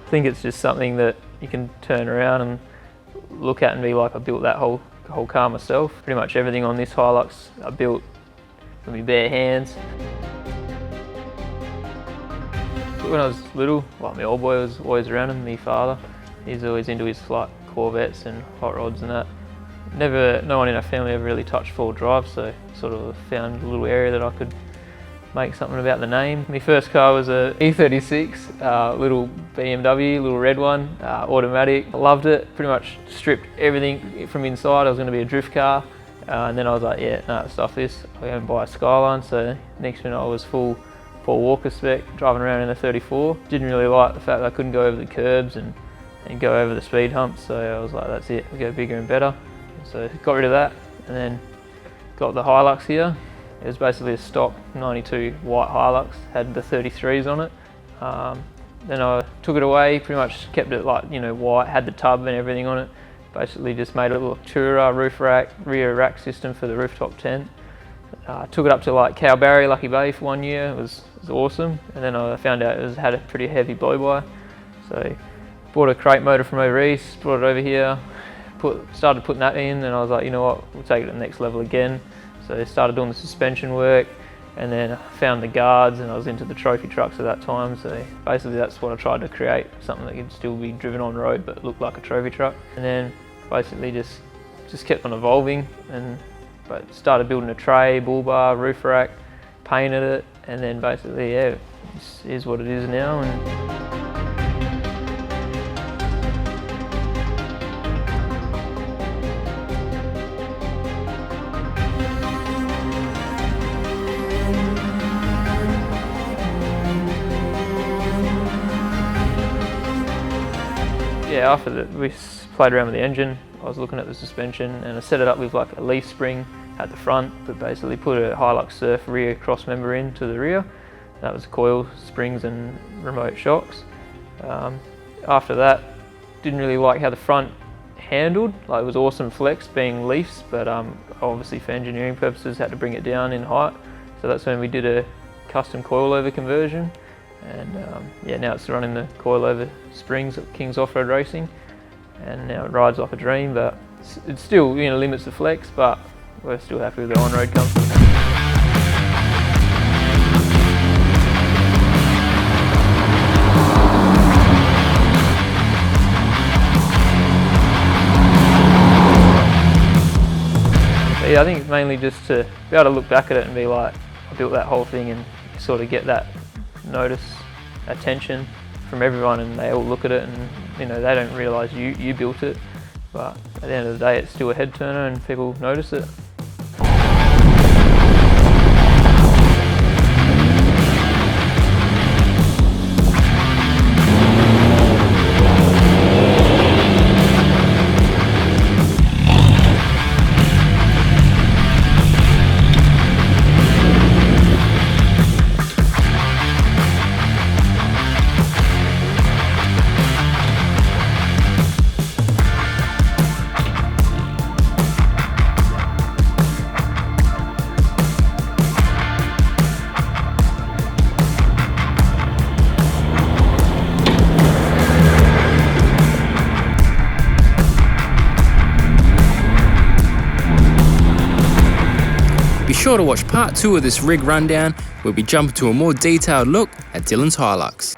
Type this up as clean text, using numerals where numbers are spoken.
I think it's just something that you can turn around and look at and be like, I built that whole car myself. Pretty much everything on this Hilux I built with my bare hands. When I was little, like my old boy was always around him, my father. He's always into his like Corvettes and hot rods and that. No one in our family ever really touched four-wheel drive, so sort of found a little area that I could make something about the name. My first car was a E36, little BMW, little red one, automatic. I loved it, pretty much stripped everything from inside. I was going to be a drift car, and then I was like, yeah, no, stuff this. I'm going to buy a Skyline, so next minute I was full Paul Walker spec, driving around in a 34. Didn't really like the fact that I couldn't go over the curbs and go over the speed humps, so I was like, that's it, we go bigger and better. So got rid of that, and then got the Hilux here. It was basically a stock 92 white Hilux, had the 33s on it. Then I took it away, pretty much kept it like, you know, white, had the tub and everything on it. Basically just made a little tourer, roof rack, rear rack system for the rooftop tent. Took it up to like Cowbarry, Lucky Bay for 1 year. It was awesome. And then I found out it had a pretty heavy blow-by. So bought a crate motor from over east, brought it over here, started putting that in, and I was like, you know what, we'll take it to the next level again. So I started doing the suspension work, and then I found the guards, and I was into the trophy trucks at that time. So basically that's what I tried to create, something that could still be driven on road but look like a trophy truck. And then basically just kept on evolving, but started building a tray, bull bar, roof rack, painted it, and then basically, yeah, this is what it is now. Yeah, after that we played around with the engine. I was looking at the suspension, and I set it up with like a leaf spring at the front, but basically put a Hilux Surf rear cross member into the rear. That was coil springs and remote shocks. After that, didn't really like how the front handled. Like, it was awesome flex being leafs, but obviously for engineering purposes had to bring it down in height. So that's when we did a custom coilover conversion. And yeah, now it's running the coilover springs at King's Off-Road Racing, and now it rides like a dream. But it still, you know, limits the flex, but we're still happy with the on-road comfort. But yeah, I think it's mainly just to be able to look back at it and be like, I built that whole thing, and sort of get that attention from everyone, and they all look at it, and you know, they don't realise you built it, but at the end of the day it's still a head turner and people notice it. Be sure to watch part 2 of this rig rundown, where we jump into a more detailed look at Dylan's Hilux.